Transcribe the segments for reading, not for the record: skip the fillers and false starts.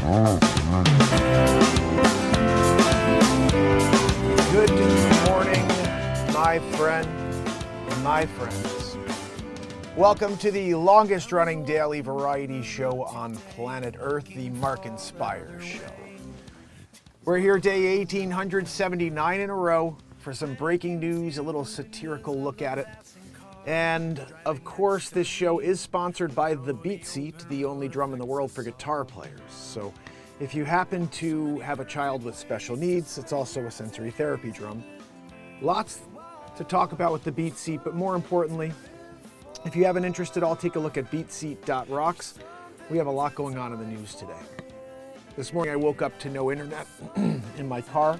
Good morning, my friend, my friends. Welcome to the longest running daily variety show on planet Earth, the Mark and Pires Show. We're here day 1879 in a row for some breaking news, a little satirical look at it. And of course, this show is sponsored by the BeatSeat, the only drum in the world for guitar players. So if you happen to have a child with special needs, it's also a sensory therapy drum. Lots to talk about with the BeatSeat, but more importantly, if you have an interest at all, take a look at BeatSeat.rocks. We have a lot going on in the news today. This morning I woke up to no internet in my car.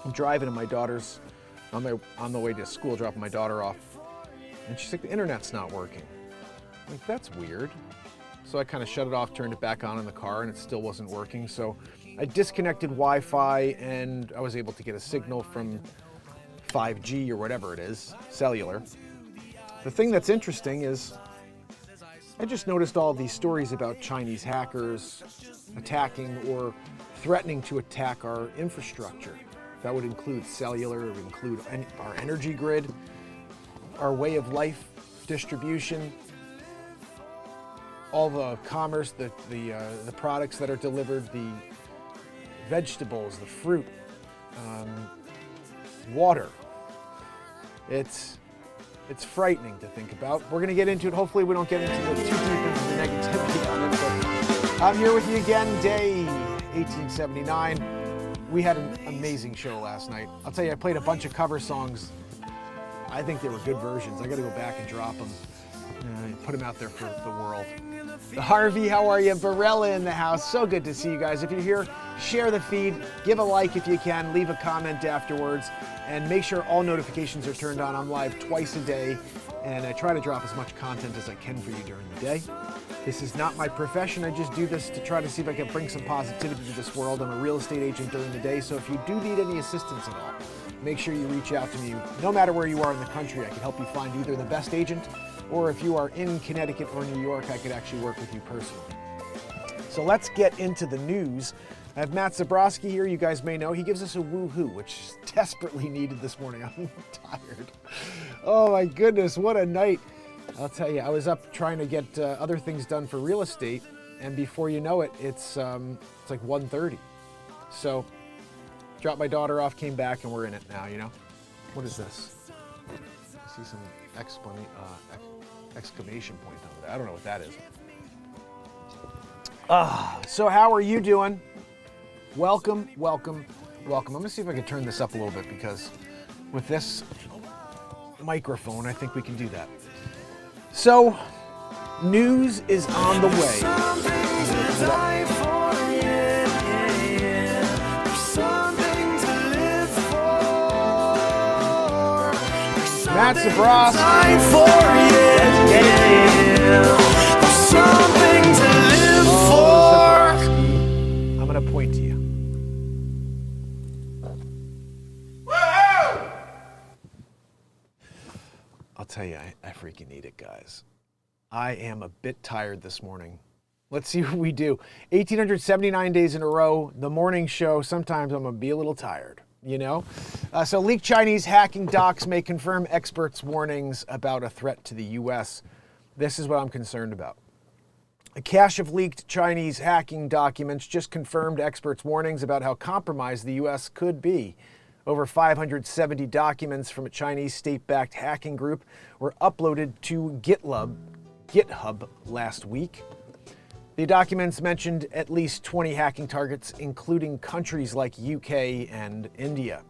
I'm driving and my daughter's on the way to school, dropping my daughter off. And she's like, the internet's not working. I'm like, that's weird. So I kind of shut it off, turned it back on in the car, and it still wasn't working. So I disconnected Wi-Fi and I was able to get a signal from 5G or whatever it is, cellular. The thing that's interesting is I just noticed all these stories about Chinese hackers attacking or threatening to attack our infrastructure. That would include cellular, it would include our energy grid, our way of life, distribution, all the commerce, the products that are delivered, the vegetables, the fruit, water. It's frightening to think about. We're going to get into it. Hopefully we don't get too deep into the negativity on it, but I'm here with you again, day 1879. We had an amazing show last night. I'll tell you, I played a bunch of cover songs. I think they were good versions. I got to go back and drop them and put them out there for the world. Harvey, how are you? Barella in the house. So good to see you guys. If you're here, share the feed, give a like if you can, leave a comment afterwards, and make sure all notifications are turned on. I'm live twice a day, and I try to drop as much content as I can for you during the day. This is not my profession. I just do this to try to see if I can bring some positivity to this world. I'm a real estate agent during the day, so if you do need any assistance at all, make sure you reach out to me. No matter where you are in the country, I can help you find either the best agent, or if you are in Connecticut or New York, I could actually work with you personally. So let's get into the news. I have Matt Zabrowski here. You guys may know he gives us a woo-hoo, which is desperately needed this morning. I'm tired. Oh my goodness, what a night. I'll tell you, I was up trying to get other things done for real estate, and before you know it, it's like 1:30. So dropped my daughter off, came back, and we're in it now, you know? What is this? I see some exclamation point over there. I don't know what that is. So how are you doing? Welcome, welcome, welcome. I'm gonna see if I can turn this up a little bit, because with this microphone, I think we can do that. So, news is on the way. Matt Zabrowski. Let's get it. I'm going to point to you. Woo-hoo! I'll tell you, I freaking need it, guys. I am a bit tired this morning. Let's see what we do. 1,879 days in a row, the morning show, sometimes I'm going to be a little tired. You know? So leaked Chinese hacking docs may confirm experts' warnings about a threat to the U.S. This is what I'm concerned about. A cache of leaked Chinese hacking documents just confirmed experts' warnings about how compromised the U.S. could be. Over 570 documents from a Chinese state-backed hacking group were uploaded to GitHub last week. The documents mentioned at least 20 hacking targets, including countries like UK and India.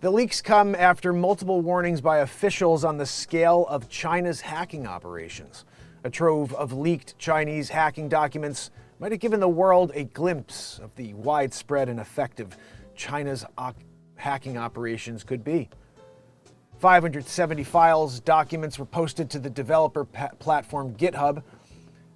The leaks come after multiple warnings by officials on the scale of China's hacking operations. A trove of leaked Chinese hacking documents might have given the world a glimpse of the widespread and effective China's hacking operations could be. 570 documents were posted to the developer platform GitHub.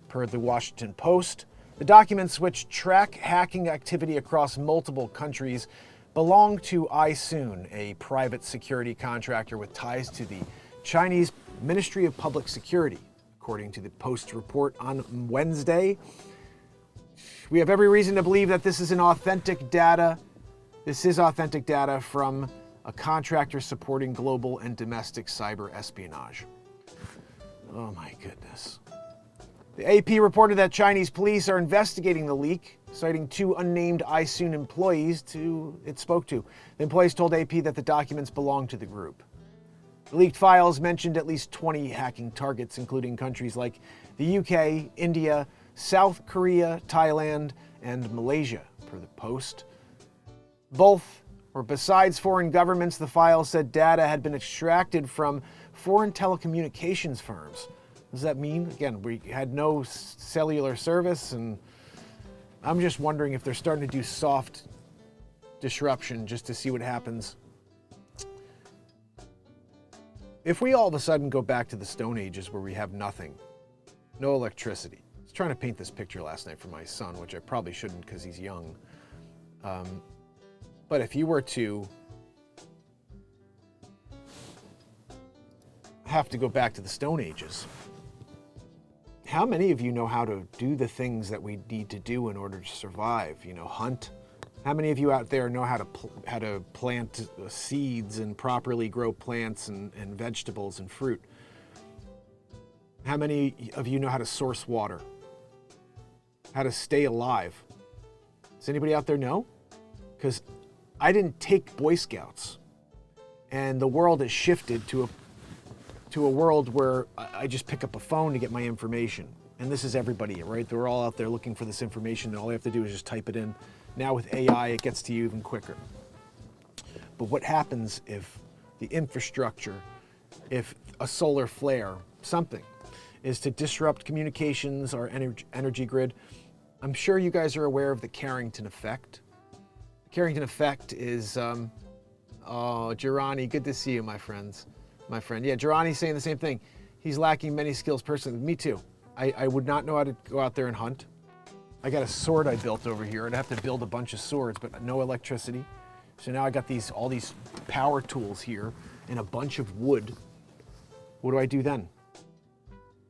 Per the Washington Post, the documents, which track hacking activity across multiple countries, belong to iSoon, a private security contractor with ties to the Chinese Ministry of Public Security. According to the Post report on Wednesday, We have every reason to believe that this is authentic data. This is authentic data from a contractor supporting global and domestic cyber espionage. Oh my goodness. The AP reported that Chinese police are investigating the leak, citing 2 unnamed iSoon employees it spoke to. The employees told AP that the documents belong to the group. The leaked files mentioned at least 20 hacking targets, including countries like the UK, India, South Korea, Thailand, and Malaysia, per the Post. Both, or besides foreign governments, the file said data had been extracted from foreign telecommunications firms. What does that mean? Again, we had no cellular service, and I'm just wondering if they're starting to do soft disruption just to see what happens. If we all of a sudden go back to the Stone Ages where we have nothing, no electricity. I was trying to paint this picture last night for my son, which I probably shouldn't because he's young. But if you were to have to go back to the Stone Ages, how many of you know how to do the things that we need to do in order to survive? You know, hunt. How many of you out there know how to plant seeds and properly grow plants and vegetables and fruit? How many of you know how to source water? How to stay alive? Does anybody out there know? Because I didn't take Boy Scouts, and the world has shifted to a world where I just pick up a phone to get my information. And this is everybody, right? They're all out there looking for this information, and all they have to do is just type it in. Now with AI, it gets to you even quicker. But what happens if the infrastructure, if a solar flare, something, is to disrupt communications or energy grid? I'm sure you guys are aware of the Carrington effect. The Carrington effect is, oh, Girani, good to see you, my friend. Yeah, Girani's saying the same thing. He's lacking many skills personally. Me too. I would not know how to go out there and hunt. I got a sword I built over here. I'd have to build a bunch of swords, but no electricity. So now I got all these power tools here and a bunch of wood. What do I do then?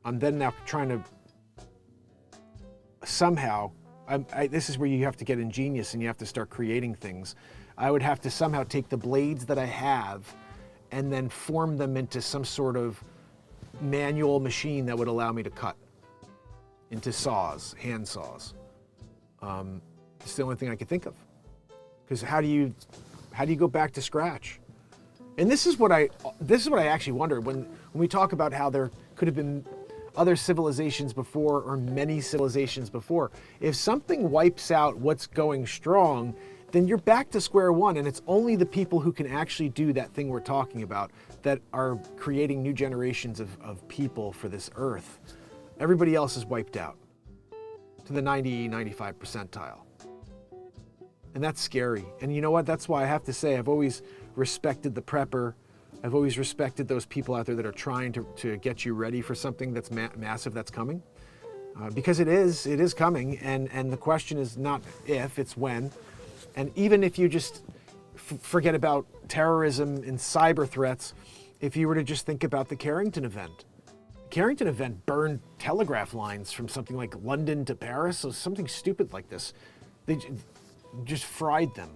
I'm then now trying to somehow, this is where you have to get ingenious and you have to start creating things. I would have to somehow take the blades that I have and then form them into some sort of manual machine that would allow me to cut into saws, hand saws. It's the only thing I could think of. Because how do you go back to scratch? And this is what I actually wonder when we talk about how there could have been other civilizations before or many civilizations before. If something wipes out what's going strong, then you're back to square one, and it's only the people who can actually do that thing we're talking about that are creating new generations of people for this earth. Everybody else is wiped out to the 95 percentile. And that's scary. And you know what? That's why I have to say I've always respected the prepper. I've always respected those people out there that are trying to get you ready for something that's massive that's coming. Because it is coming, and the question is not if, it's when. And even if you just forget about terrorism and cyber threats, if you were to just think about the Carrington event. The Carrington event burned telegraph lines from something like London to Paris, so something stupid like this. They just fried them.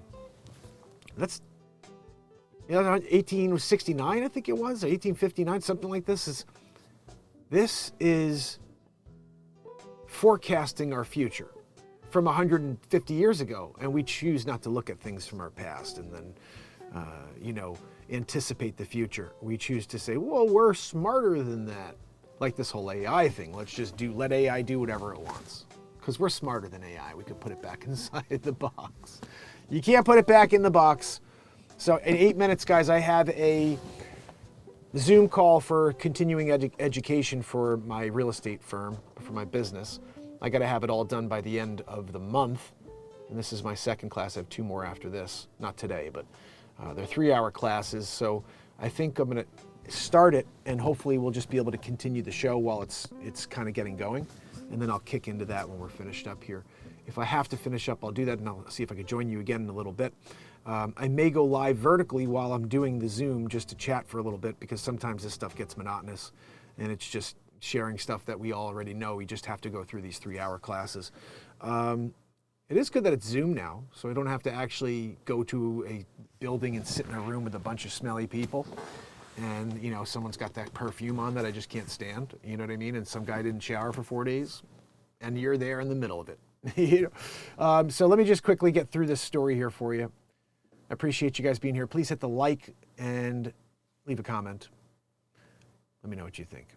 That's, 1869, I think it was, or 1859, something like this. This is forecasting our future from 150 years ago, and we choose not to look at things from our past and then, anticipate the future. We choose to say, well, we're smarter than that. Like this whole AI thing. Let's just let AI do whatever it wants. Because we're smarter than AI. We could put it back inside the box. You can't put it back in the box. So in 8 minutes, guys, I have a Zoom call for continuing education for my real estate firm, for my business. I got to have it all done by the end of the month. And this is my second class. I have 2 more after this. Not today, but they're 3-hour classes. So I think I'm going to start it, and hopefully we'll just be able to continue the show while it's kind of getting going. And then I'll kick into that when we're finished up here. If I have to finish up, I'll do that, and I'll see if I can join you again in a little bit. I may go live vertically while I'm doing the Zoom just to chat for a little bit, because sometimes this stuff gets monotonous, and it's just sharing stuff that we all already know. We just have to go through these 3-hour classes. It is good that it's Zoom now, so I don't have to actually go to a building and sit in a room with a bunch of smelly people. And, you know, someone's got that perfume on that I just can't stand, you know what I mean? And some guy didn't shower for 4 days, and you're there in the middle of it. You know? So let me just quickly get through this story here for you. I appreciate you guys being here. Please hit the like and leave a comment. Let me know what you think.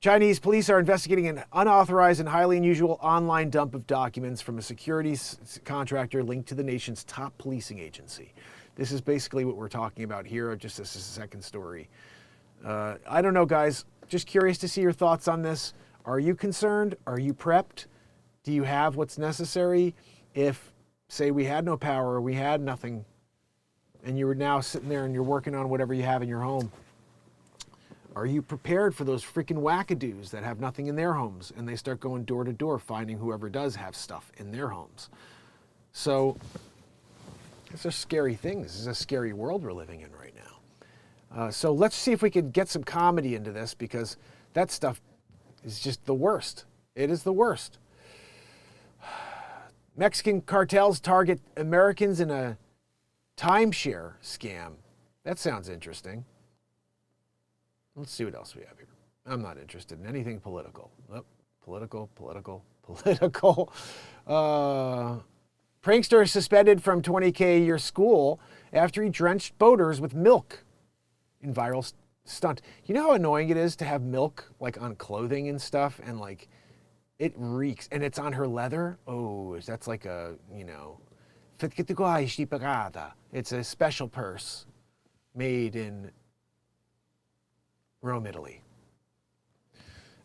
Chinese police are investigating an unauthorized and highly unusual online dump of documents from a securities contractor linked to the nation's top policing agency. This is basically what we're talking about here, just as a second story. I don't know, guys. Just curious to see your thoughts on this. Are you concerned? Are you prepped? Do you have what's necessary? If, say, we had no power or we had nothing, and you were now sitting there and you're working on whatever you have in your home, are you prepared for those freaking wackadoos that have nothing in their homes and they start going door to door finding whoever does have stuff in their homes? So it's a scary thing. This is a scary world we're living in right now. So let's see if we can get some comedy into this, because that stuff is just the worst. It is the worst. Mexican cartels target Americans in a timeshare scam. That sounds interesting. Let's see what else we have here. I'm not interested in anything political. Oh, political. Prankster is suspended from $20K a year school after he drenched boaters with milk in viral stunt. You know how annoying it is to have milk like on clothing and stuff, and like it reeks, and it's on her leather? Oh, that's like a, you know, it's a special purse made in Rome, Italy.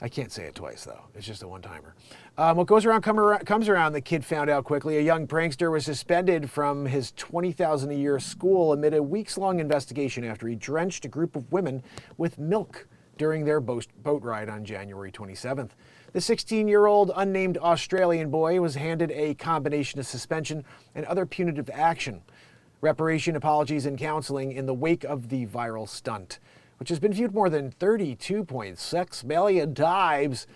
I can't say it twice, though. It's just a one-timer. What goes around comes around, the kid found out quickly. A young prankster was suspended from his $20,000 a year school amid a weeks-long investigation after he drenched a group of women with milk during their boat ride on January 27th. The 16-year-old unnamed Australian boy was handed a combination of suspension and other punitive action, reparation, apologies, and counseling in the wake of the viral stunt, which has been viewed more than 32.6 million times.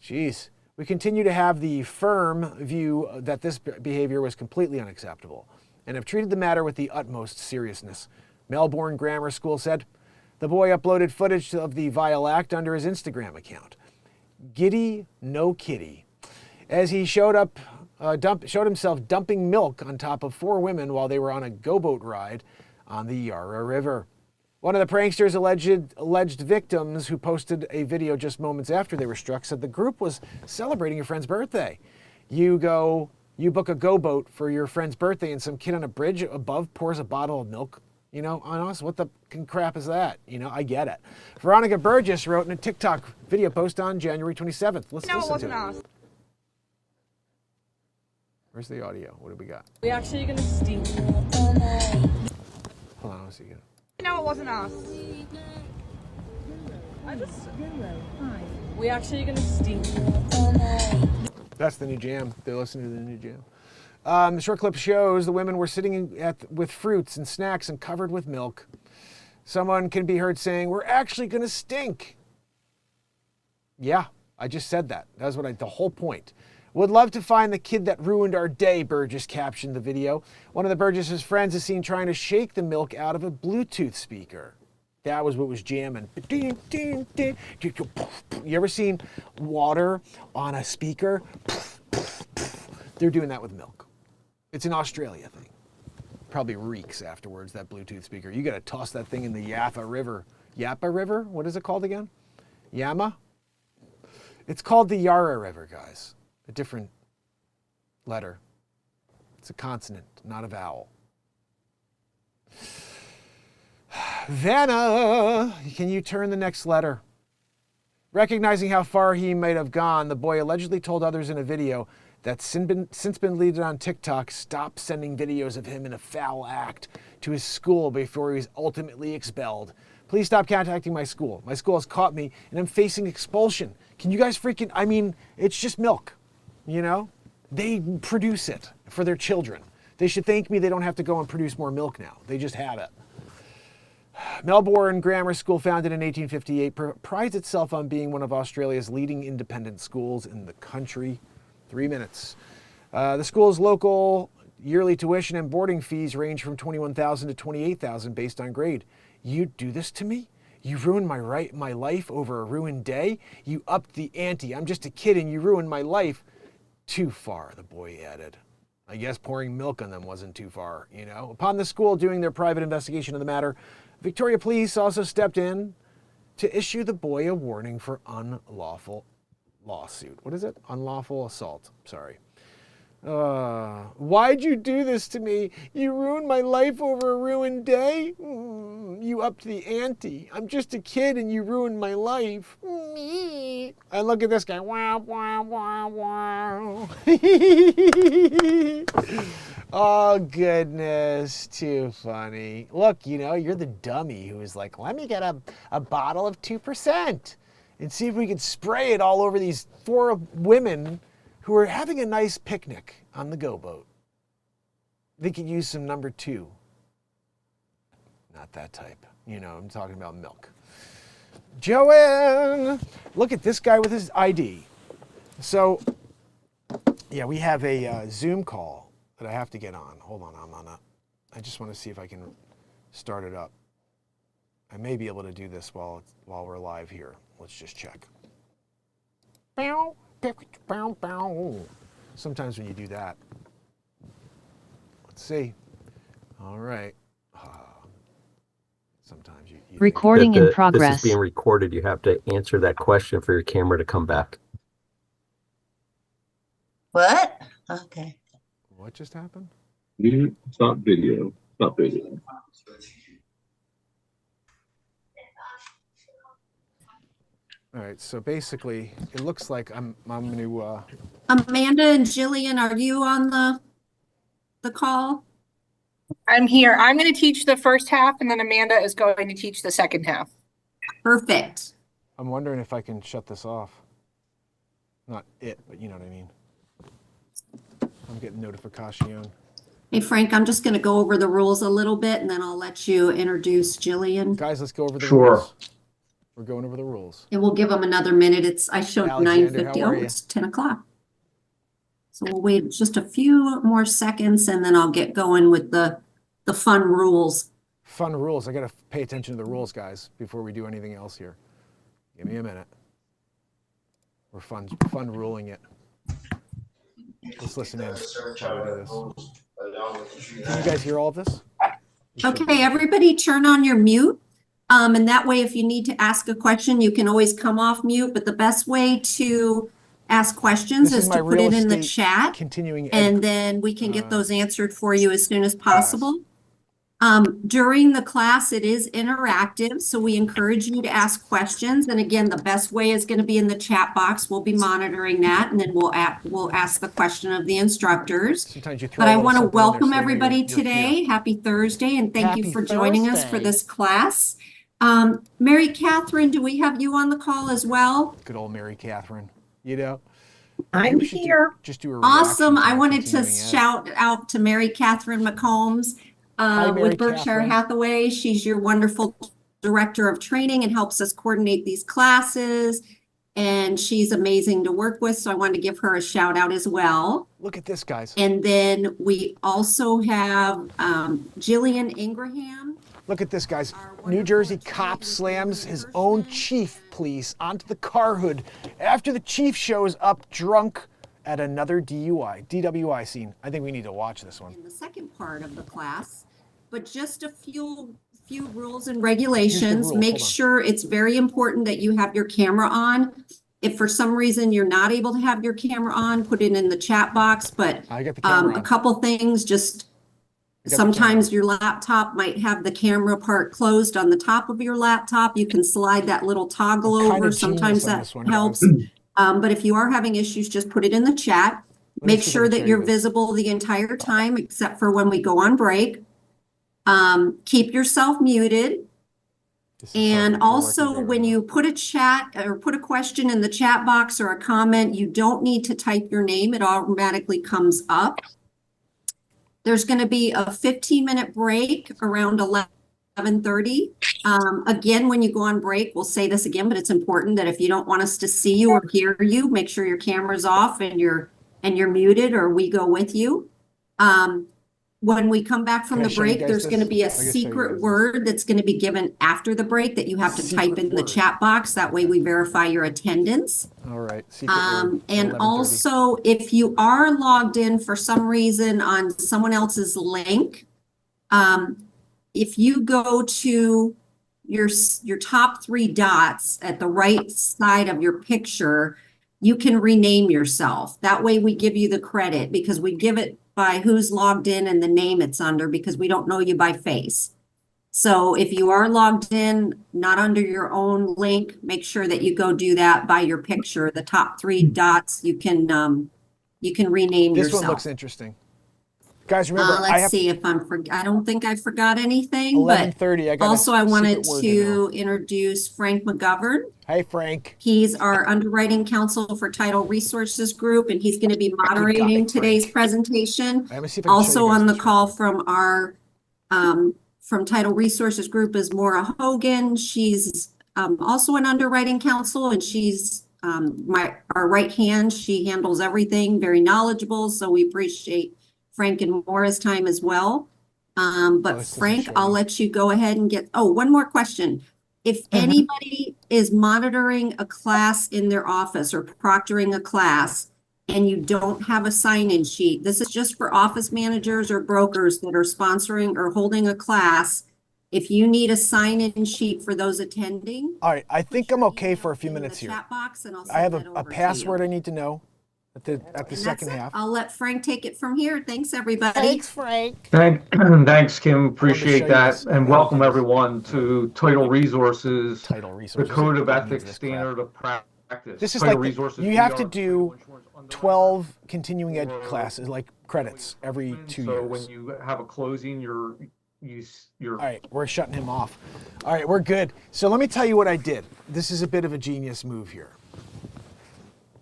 Jeez. We continue to have the firm view that this behavior was completely unacceptable and have treated the matter with the utmost seriousness. Melbourne Grammar School said the boy uploaded footage of the vile act under his Instagram account. Giddy, no kitty, as he showed himself dumping milk on top of 4 women while they were on a go-boat ride on the Yarra River. One of the prankster's alleged victims, who posted a video just moments after they were struck, said the group was celebrating a friend's birthday. You book a go-boat for your friend's birthday, and some kid on a bridge above pours a bottle of milk, you know, on us? What the crap is that? You know, I get it. Veronica Burgess wrote in a TikTok video post on January 27th. Let's listen to it. Us. Where's the audio? What do we got? We actually gonna stink. Hold on, let's see again. No, it wasn't us. We actually gonna stink. That's the new jam. They're listening to the new jam. The short clip shows the women were sitting with fruits and snacks and covered with milk. Someone can be heard saying, "We're actually gonna stink." Yeah, I just said that. That was the whole point. Would love to find the kid that ruined our day, Burgess captioned the video. One of the Burgess's friends is seen trying to shake the milk out of a Bluetooth speaker. That was what was jamming. You ever seen water on a speaker? They're doing that with milk. It's an Australia thing. Probably reeks afterwards, that Bluetooth speaker. You got to toss that thing in the Yapa River. Yapa River? What is it called again? Yama? It's called the Yarra River, guys. A different letter. It's a consonant, not a vowel. Vanna, can you turn the next letter? Recognizing how far he might have gone, the boy allegedly told others in a video that's since been deleted on TikTok, stop sending videos of him in a foul act to his school before he was ultimately expelled. Please stop contacting my school. My school has caught me and I'm facing expulsion. Can you guys it's just milk, you know? They produce it for their children. They should thank me they don't have to go and produce more milk now. They just have it. Melbourne Grammar School, founded in 1858, prides itself on being one of Australia's leading independent schools in the country. 3 minutes. The school's local yearly tuition and boarding fees range from $21,000 to $28,000 based on grade. You do this to me? You ruined my life over a ruined day? You upped the ante. I'm just a kid and you ruined my life. Too far, the boy added. I guess pouring milk on them wasn't too far, you know. Upon the school doing their private investigation of the matter, Victoria Police also stepped in to issue the boy a warning for unlawful lawsuit. What is it? Unlawful assault. Sorry. Why'd you do this to me? You ruined my life over a ruined day? You upped the ante. I'm just a kid and you ruined my life. And look at this guy. Wow, wow, wow, wow. Oh, goodness. Too funny. Look, you know, you're the dummy who was like, let me get a bottle of 2% and see if we can spray it all over these 4 women who are having a nice picnic on the Go Boat. They could use some number 2. Not that type. You know, I'm talking about milk. Joanne! Look at this guy with his ID. So, yeah, we have a Zoom call that I have to get on. Hold on, I just want to see if I can start it up. I may be able to do this while we're live here. Let's just check. Sometimes when you do that. Let's see. All right. Sometimes you Recording in progress. This is being recorded. You have to answer that question for your camera to come back. What? Okay. What just happened? Stop video. Stop video. All right, so basically, it looks like I'm going to... Amanda and Jillian, are you on the call? I'm here. I'm going to teach the first half, and then Amanda is going to teach the second half. Perfect. I'm wondering if I can shut this off. Not it, but you know what I mean. I'm getting notification. Hey, Frank, I'm just going to go over the rules a little bit, and then I'll let you introduce Jillian. Guys, let's go over the Sure. rules. We're going over the rules. And we'll give them another minute. I showed Alexander, 9:50. how Oh, are you? it's 10 o'clock. So we'll wait just a few more seconds, and then I'll get going with the fun rules. Fun rules. I got to pay attention to the rules, guys, before we do anything else here. Give me a minute. We're fun ruling it. Let's listen in while we do this. Can you guys hear all of this? Okay, everybody turn on your mute. And that way, if you need to ask a question, you can always come off mute. But the best way to ask questions This is is to my put real it in the estate chat, continuing ed. and then we can get those answered for you as soon as possible. During the class, it is interactive, so we encourage you to ask questions. And again, the best way is going to be in the chat box. We'll be monitoring that, and then we'll ask the question of the instructors. Sometimes you throw But a I little want to something in there welcome so they know everybody you're here. today. Happy Thursday, and thank you Happy for joining us for Thursday. this class. Mary Catherine, do we have you on the call as well? Good old Mary Catherine. You know? I'm Maybe we should here. just do a Awesome. reaction I to wanted to continuing ed. shout out to Mary Catherine McCombs Hi, Mary with Berkshire Catherine. Hathaway. She's your wonderful director of training and helps us coordinate these classes. And she's amazing to work with. So I wanted to give her a shout out as well. Look at this, guys. And then we also have Jillian Ingraham. Look at this, guys. Our New wonderful Jersey training cop slams his own person. chief police onto the car hood after the chief shows up drunk at another DWI scene. I think we need to watch this one. In the second part of the class, but just a few rules and regulations. rules, Make hold on. sure it's very important that you have your camera on. If for some reason you're not able to have your camera on, put it in the chat box. But I got the camera a on. couple things, just I got the sometimes your laptop might have the camera part closed on the top of your laptop. You can slide that little toggle I'm kinda over. Sometimes genius on that this one, guys. helps. But if you are having issues, just put it in the chat. Let me Make see if I sure can that show you're you this. visible the entire time, except for when we go on break. Keep yourself muted. This is And perfect. We're also, working when very you put a chat or put a question in the chat box or a comment, you don't need to type your name. It automatically comes up. There's going to be a 15-minute break around 11:30. Again, when you go on break, we'll say this again, but it's important that if you don't want us to see you or hear you, make sure your camera's off and your and you're muted or we go with you. When we come back from Can I the show you break, guys there's this? going to be I a gotta show you guys secret this. word that's going to be given after the break that you have to type Secret in the word. chat box. That way we verify your attendance. All right. Secret word. And 11:30. also, if you are logged in for some reason on someone else's link, if you go to your top 3 dots at the right side of your picture, you can rename yourself. That way we give you the credit because we give it by who's logged in and the name it's under because we don't know you by face. So if you are logged in, not under your own link, make sure that you go do that by your picture. The top 3 dots, you can rename This yourself. one looks interesting. Guys, remember, I Let's have see if I don't think I forgot anything, but 11:30. I got also I a wanted secret word to know. to introduce Frank McGovern. Hey, Frank. He's our underwriting counsel for Title Resources Group, and he's going to be moderating Frank. today's presentation. Let me see if I can show Also you guys on the this real call quick. from our from Title Resources Group is Maura Hogan. She's also an underwriting counsel, and she's our right hand. She handles everything, very knowledgeable. So we appreciate Frank and Maura's time as well. But this doesn't Frank, show I'll you. let you go ahead and get. Oh, one more question. If anybody is monitoring a class in their office or proctoring a class and you don't have a sign-in sheet, this is just for office managers or brokers that are sponsoring or holding a class. If you need a sign-in sheet for those attending. All right. I think put I'm your okay for a email few in the minutes here. chat box and I'll I have send that a over to you. password I need to know at the And that's second it. half. I'll let Frank take it from here. Thanks, everybody. Thanks, Frank. Thanks, Kim. show Appreciate you that. this. And I welcome hope you everyone to Title Resources, Title the resources. Code of Who needs Ethics this crap? Standard of Practice. This is Title like Resources, you we have are to a do title insurance underwriter. 12 continuing ed classes, like credits every 2 So years. when you have a closing, you're All right, we're shutting him off. All right, we're good. So let me tell you what I did. This is a bit of a genius move here.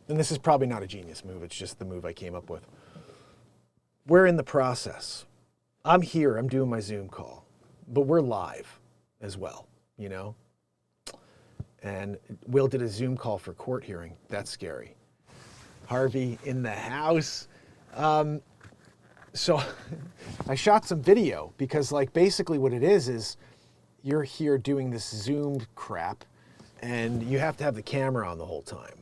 And this is probably not a genius move. It's just the move I came up with. We're in the process. I'm here. I'm doing my Zoom call. But we're live as well, you know? And Will did a Zoom call for court hearing. That's scary. Harvey in the house. So I shot some video because like basically what it is you're here doing this Zoom crap and you have to have the camera on the whole time.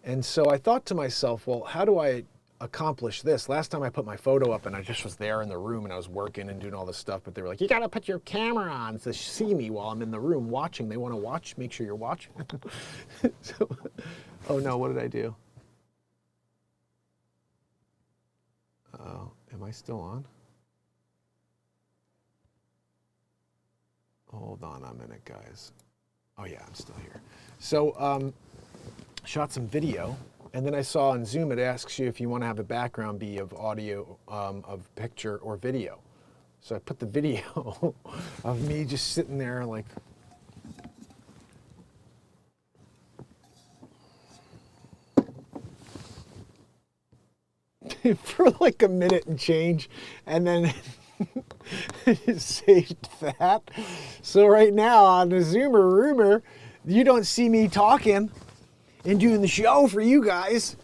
And so I thought to myself, well, how do I accomplish this? Last time I put my photo up and I just was there in the room and I was working and doing all this stuff, but they were like, you got to put your camera on to see me while I'm in the room watching. They want to watch, make sure you're watching. So, oh no, what did I do? Oh, am I still on? Hold on a minute, guys. Oh yeah, I'm still here. So, shot some video, and then I saw on Zoom it asks you if you want to have a background be of audio, of picture or video. So I put the video of me just sitting there like. For like a minute and change, and then saved that. So right now on the Zoomer Rumor, you don't see me talking and doing the show for you guys.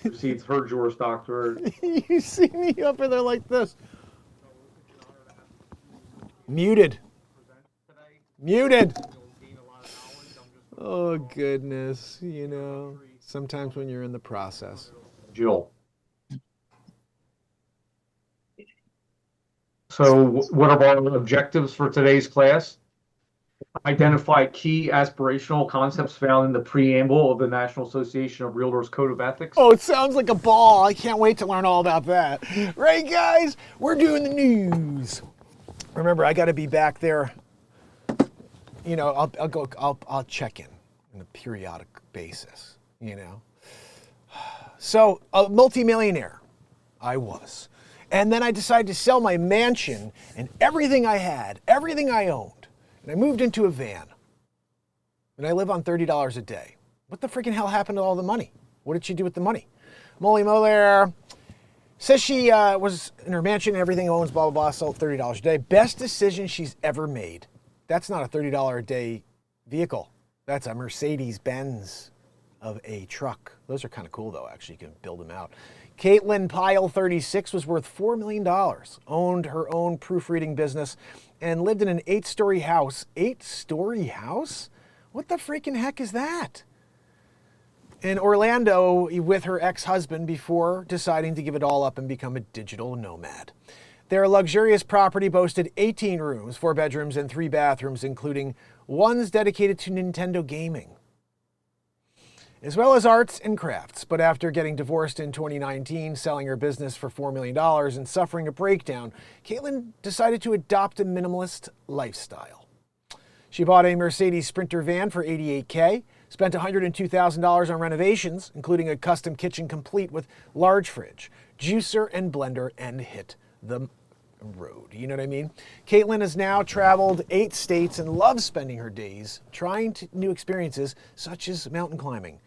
Proceeds her Juris Doctor. You see me up there like this. Muted. Muted. Oh goodness, you know, sometimes when you're in the process. Jill. So what are our objectives for today's class? Identify key aspirational concepts found in the preamble of the National Association of Realtors Code of Ethics. Oh, it sounds like a ball. I can't wait to learn all about that. Right, guys? We're doing the news. Remember, I got to be back there. You know, I'll check in on a periodic basis, you know. So, a multimillionaire I was. And then I decided to sell my mansion and everything I had, everything I owned. And I moved into a van. And I live on $30 a day. What the freaking hell happened to all the money? What did she do with the money? Molly Moller says she was in her mansion and everything owns, blah, blah, blah, sold $30 a day. Best decision she's ever made. That's not a $30 a day vehicle. That's a Mercedes-Benz of a truck. Those are kind of cool, though, actually. You can build them out. Caitlin Pyle, 36, was worth $4 million, owned her own proofreading business, and lived in an 8-story house. 8-story house? What the freaking heck is that? In Orlando with her ex-husband before deciding to give it all up and become a digital nomad. Their luxurious property boasted 18 rooms, 4 bedrooms, and 3 bathrooms, including ones dedicated to Nintendo gaming, as well as arts and crafts. But after getting divorced in 2019, selling her business for $4 million, and suffering a breakdown, Caitlin decided to adopt a minimalist lifestyle. She bought a Mercedes Sprinter van for $88K, spent $102,000 on renovations, including a custom kitchen complete with large fridge, juicer, and blender, and hit the road. You know what I mean? Caitlin has now traveled 8 states and loves spending her days trying new experiences such as mountain climbing.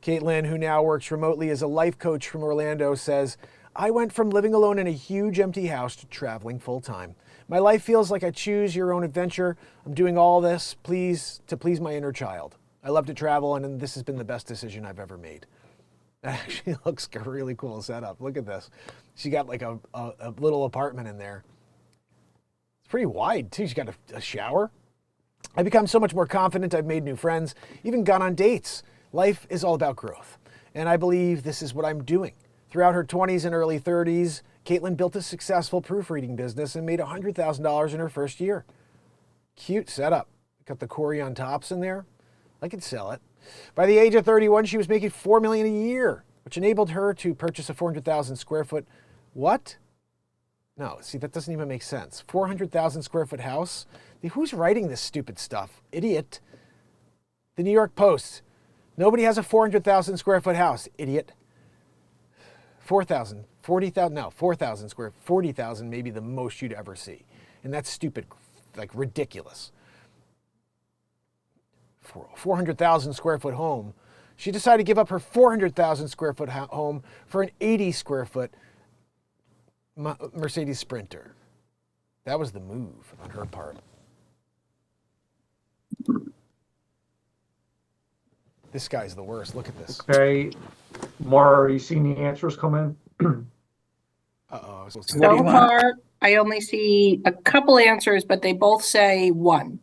Caitlin, who now works remotely as a life coach from Orlando, says, "I went from living alone in a huge empty house to traveling full time. My life feels like I choose your own adventure. I'm doing all this to please my inner child. I love to travel, and this has been the best decision I've ever made." That actually looks a really cool setup. Look at this. She got like a little apartment in there. It's pretty wide, too. She's got a shower. "I've become so much more confident. I've made new friends, even gone on dates. Life is all about growth, and I believe this is what I'm doing." Throughout her 20s and early 30s, Caitlin built a successful proofreading business and made $100,000 in her first year. Cute setup. Got the Corian tops in there. I could sell it. By the age of 31, she was making $4 million a year, which enabled her to purchase a 400,000 square foot. What? No, see, that doesn't even make sense. 400,000 square foot house? Who's writing this stupid stuff? Idiot. The New York Post. Nobody has a 400,000 square foot house. Idiot. 4,000, 40,000, no, 4,000 square, 40,000 maybe the most you'd ever see. And that's stupid, like ridiculous. 400,000 square foot home. She decided to give up her 400,000 square foot home for an 80 square foot Mercedes Sprinter. That was the move on her part. This guy's the worst. Look at this. Okay, Mara, are you seeing the answers come in? Uh-oh. So far, I only see a couple answers, but they both say 1.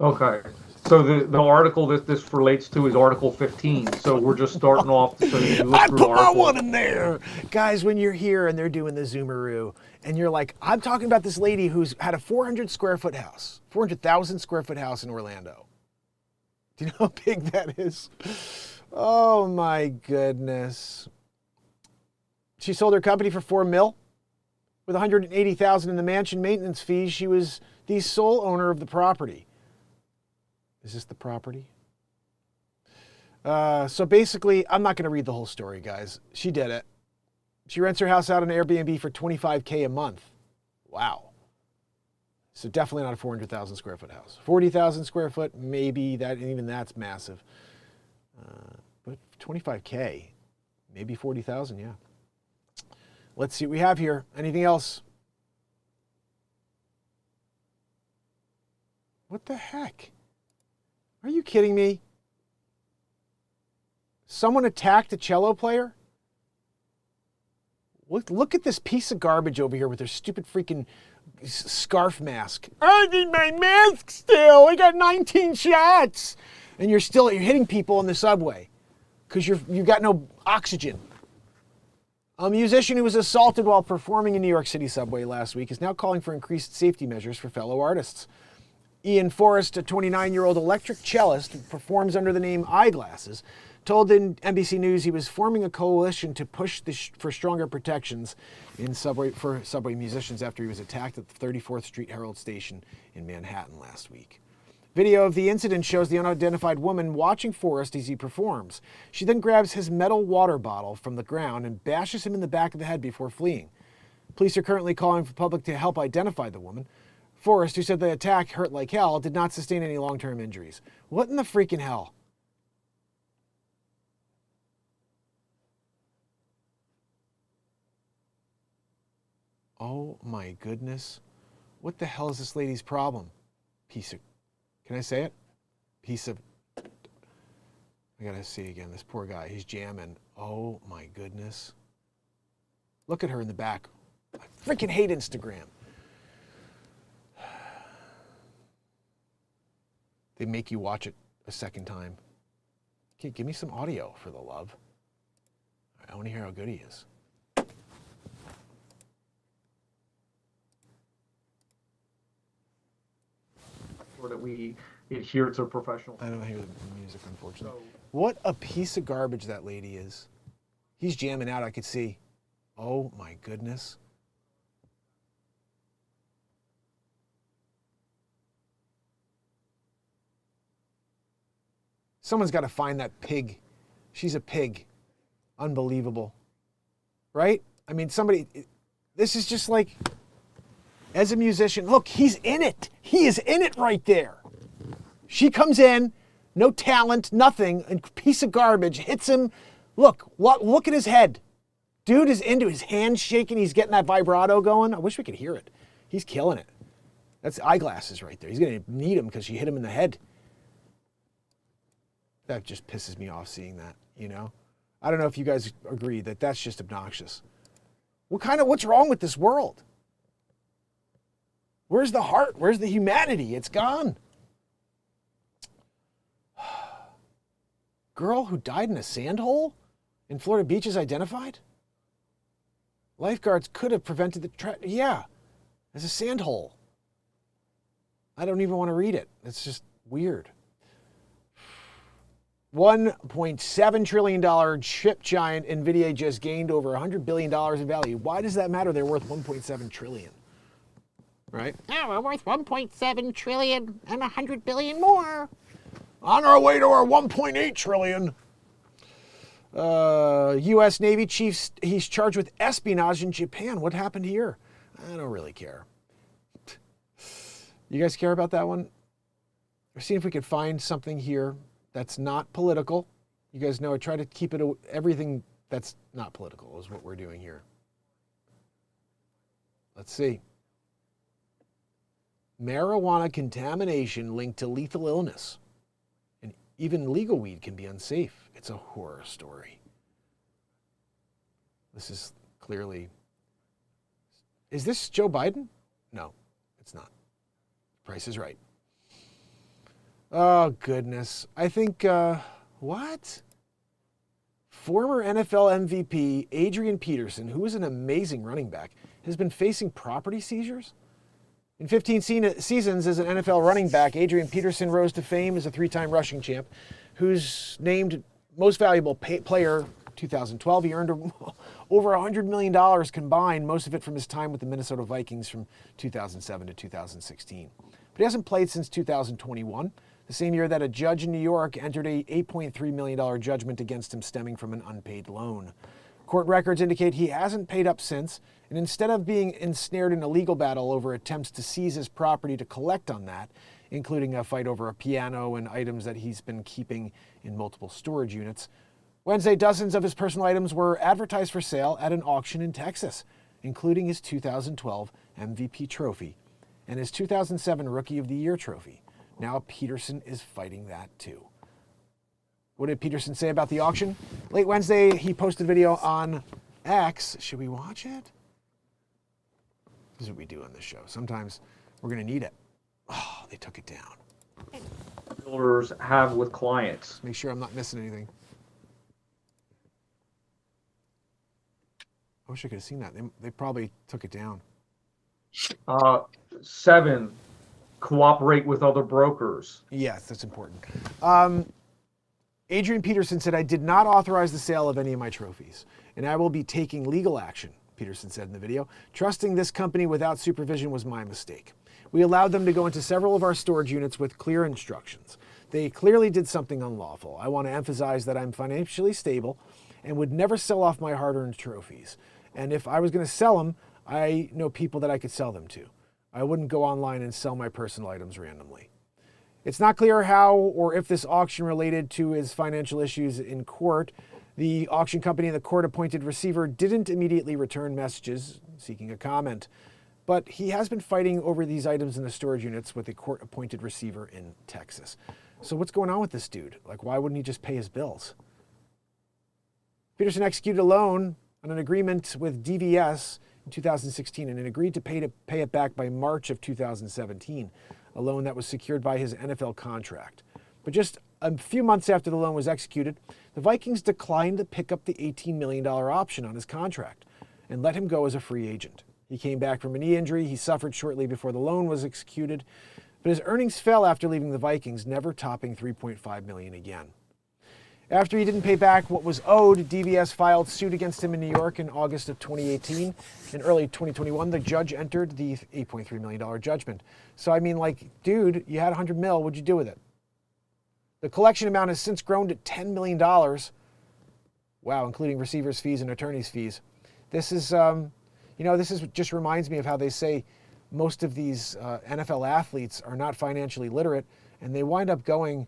Okay, so the article that this relates to is Article 15. So we're just starting off. So you look I through put my article. one in there. Guys, when you're here and they're doing the Zoomaroo, and you're like, I'm talking about this lady who's had a 400 square foot house, 400,000 square foot house in Orlando. Do you know how big that is? Oh my goodness. She sold her company for $4 million. With $180,000 in the mansion maintenance fees, she was the sole owner of the property. Is this the property? So basically, I'm not going to read the whole story, guys. She did it. She rents her house out on Airbnb for $25K a month. Wow. So definitely not a 400,000 square foot house. 40,000 square foot, maybe that, and even that's massive. But 25K, maybe 40,000, yeah. Let's see what we have here. Anything else? What the heck? Are you kidding me? Someone attacked a cello player? Look at this piece of garbage over here with their stupid freaking scarf mask. I need my mask still. I got 19 shots. And you're hitting people on the subway because you've got no oxygen. A musician who was assaulted while performing in New York City subway last week is now calling for increased safety measures for fellow artists. Ian Forrest, a 29-year-old electric cellist who performs under the name Eyeglasses, told NBC News he was forming a coalition to push for stronger protections for subway musicians after he was attacked at the 34th Street Herald Station in Manhattan last week. Video of the incident shows the unidentified woman watching Forrest as he performs. She then grabs his metal water bottle from the ground and bashes him in the back of the head before fleeing. Police are currently calling for the public to help identify the woman. Forrest, who said the attack hurt like hell, did not sustain any long-term injuries. What in the freaking hell? Oh my goodness. What the hell is this lady's problem? Can I say it? Piece of... I gotta see again. This poor guy, he's jamming. Oh my goodness. Look at her in the back. I freaking hate Instagram. They make you watch it a second time. Okay, give me some audio for the love. I want to hear how good he is. Or that we adhere to professional. I don't hear the music, unfortunately. What a piece of garbage that lady is. He's jamming out, I could see. Oh my goodness. Someone's got to find that pig. She's a pig. Unbelievable. Right? I mean, this is just like, as a musician, look, he's in it. He is in it right there. She comes in, no talent, nothing, a piece of garbage, hits him. Look at his head. Dude is into his hands shaking. He's getting that vibrato going. I wish we could hear it. He's killing it. That's eyeglasses right there. He's going to need them because she hit him in the head. That just pisses me off seeing that, you know? I don't know if you guys agree that that's just obnoxious. What's wrong with this world? Where's the heart? Where's the humanity? It's gone. Girl who died in a sand hole in Florida Beach is identified? Lifeguards could have prevented the yeah, there's a sand hole. I don't even want to read it. It's just weird. $1.7 trillion chip giant NVIDIA just gained over $100 billion in value. Why does that matter? They're worth $1.7 trillion. Right? Now we're worth 1.7 trillion and 100 billion more. On our way to our 1.8 trillion. U.S. Navy chief, he's charged with espionage in Japan. What happened here? I don't really care. You guys care about that one? We're seeing if we could find something here that's not political. You guys know I try to keep it, everything that's not political is what we're doing here. Let's see. Marijuana contamination linked to lethal illness. And even legal weed can be unsafe. It's a horror story. This is clearly... Is this Joe Biden? No, it's not. Price is Right. Oh, goodness. I think, what? Former NFL MVP Adrian Peterson, who is an amazing running back, has been facing property seizures? In 15 seasons as an NFL running back, Adrian Peterson rose to fame as a three-time rushing champ, who's named Most Valuable Player 2012. He earned over $100 million combined, most of it from his time with the Minnesota Vikings from 2007 to 2016. But he hasn't played since 2021, the same year that a judge in New York entered a $8.3 million judgment against him stemming from an unpaid loan. Court records indicate he hasn't paid up since, and instead of being ensnared in a legal battle over attempts to seize his property to collect on that, including a fight over a piano and items that he's been keeping in multiple storage units, Wednesday, dozens of his personal items were advertised for sale at an auction in Texas, including his 2012 MVP trophy and his 2007 Rookie of the Year trophy. Now Peterson is fighting that too. What did Peterson say about the auction? Late Wednesday, he posted a video on X. Should we watch it? This is what we do on this show. Sometimes we're going to need it. Oh, they took it down. Builders have with clients. Make sure I'm not missing anything. I wish I could have seen that. They probably took it down. 7, cooperate with other brokers. Yes, that's important. Adrian Peterson said, I did not authorize the sale of any of my trophies, and I will be taking legal action, Peterson said in the video. Trusting this company without supervision was my mistake. We allowed them to go into several of our storage units with clear instructions. They clearly did something unlawful. I want to emphasize that I'm financially stable and would never sell off my hard-earned trophies. And if I was going to sell them, I know people that I could sell them to. I wouldn't go online and sell my personal items randomly. It's not clear how or if this auction related to his financial issues in court. The auction company and the court-appointed receiver didn't immediately return messages seeking a comment, but he has been fighting over these items in the storage units with a court-appointed receiver in Texas. So what's going on with this dude? Like, why wouldn't he just pay his bills? Peterson executed a loan on an agreement with DVS in 2016 and agreed to pay it back by March of 2017, a loan that was secured by his NFL contract. But just a few months after the loan was executed, the Vikings declined to pick up the $18 million option on his contract and let him go as a free agent. He came back from a knee injury he suffered shortly before the loan was executed, but his earnings fell after leaving the Vikings, never topping $3.5 million again. After he didn't pay back what was owed, DVS filed suit against him in New York in August of 2018. In early 2021, the judge entered the $8.3 million judgment. So, I mean, like, dude, you had $100 million, what'd you do with it? The collection amount has since grown to $10 million. Wow, including receivers' fees and attorneys' fees. This is, just reminds me of how they say most of these NFL athletes are not financially literate, and they wind up going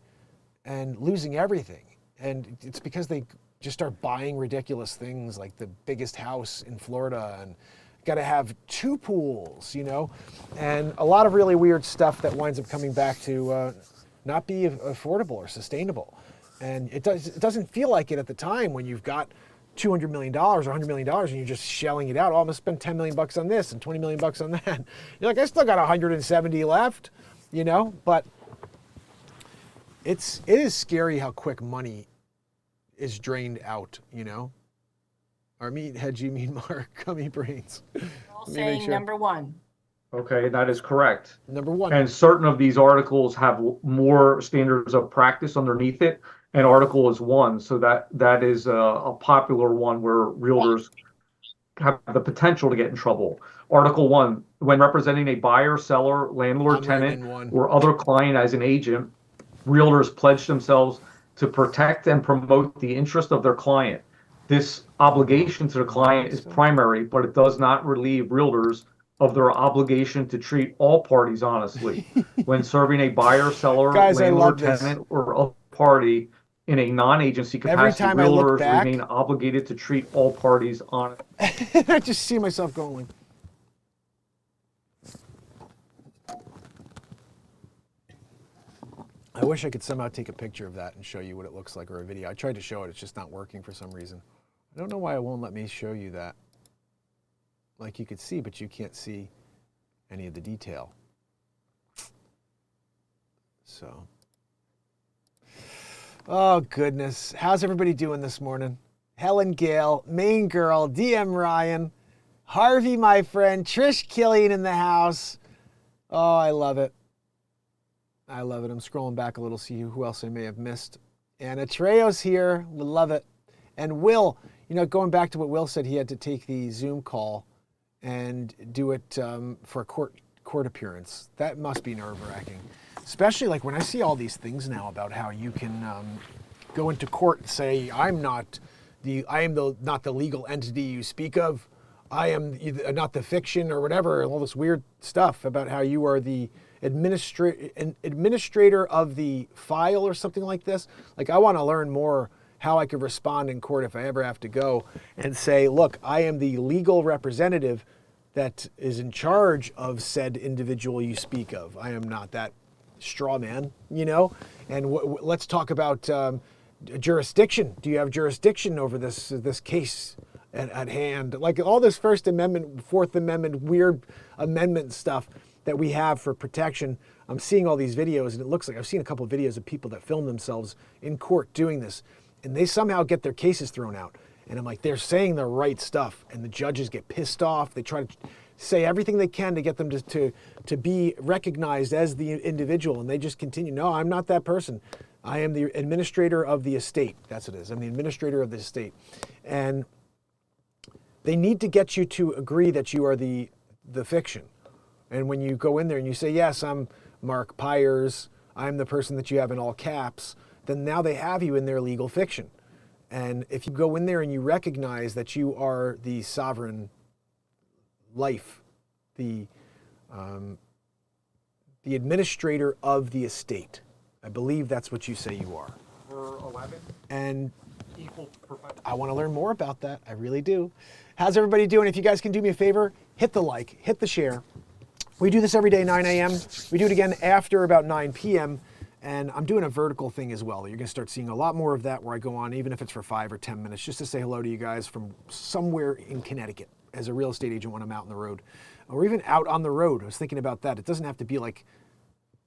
and losing everything. And it's because they just start buying ridiculous things like the biggest house in Florida and got to have 2 pools, and a lot of really weird stuff that winds up coming back to not be affordable or sustainable. And it doesn't feel like it at the time when you've got $200 million or $100 million and you're just shelling it out. Oh, I'm gonna spend $10 million on this and $20 million on that. You're like, I still got 170 left, but it is scary how quick money is drained out, Our meathead, you mean Mark, gummy brains. All saying number 1. Okay, that is correct. Number 1. And certain of these articles have more standards of practice underneath it, and article is 1. So that is a popular one where realtors have the potential to get in trouble. Article 1, when representing a buyer, seller, landlord, tenant, or other client as an agent, realtors pledge themselves to protect and promote the interest of their client. This obligation to the client is primary, but it does not relieve realtors of their obligation to treat all parties honestly. When serving a buyer, seller, Guys, landlord, tenant, or other party in a non-agency capacity, realtors remain obligated to treat all parties honestly. I just see myself going like, I wish I could somehow take a picture of that and show you what it looks like, or a video. I tried to show it, it's just not working for some reason. I don't know why it won't let me show you that. Like you could see, but you can't see any of the detail. So, oh goodness. How's everybody doing this morning? Helen Gale, Main Girl, DM Ryan, Harvey, my friend, Trish Killian in the house. Oh, I love it. I love it. I'm scrolling back a little, see who else I may have missed. Anna Trejo's here. We love it. And Will, going back to what Will said, he had to take the Zoom call and do it for a court appearance. That must be nerve-wracking. Especially like when I see all these things now about how you can go into court and say, I am not the legal entity you speak of. I am not the fiction or whatever, all this weird stuff about how you are the administrator of the file or something like this. Like, I want to learn more how I could respond in court if I ever have to go and say, look, I am the legal representative that is in charge of said individual you speak of. I am not that straw man, and let's talk about jurisdiction. Do you have jurisdiction over this case at hand? Like all this First Amendment, Fourth Amendment, weird amendment stuff that we have for protection. I'm seeing all these videos, and it looks like I've seen a couple of videos of people that film themselves in court doing this, and they somehow get their cases thrown out. And I'm like, they're saying the right stuff, and the judges get pissed off. They try to say everything they can to get them to be recognized as the individual, and they just continue. No, I'm not that person. I am the administrator of the estate. That's what it is. I'm the administrator of the estate. And they need to get you to agree that you are the fiction. And when you go in there and you say, yes, I'm Mark Pires, I'm the person that you have in all caps, then now they have you in their legal fiction. And if you go in there and you recognize that you are the sovereign life, the administrator of the estate, I believe that's what you say you are. For 11. And Equal professional. I want to learn more about that. I really do. How's everybody doing? If you guys can do me a favor, hit the like, hit the share. We do this every day, 9 a.m. We do it again after about 9 p.m. And I'm doing a vertical thing as well. You're going to start seeing a lot more of that where I go on, even if it's for 5 or 10 minutes, just to say hello to you guys from somewhere in Connecticut as a real estate agent when I'm out on the road, or even out on the road. I was thinking about that. It doesn't have to be like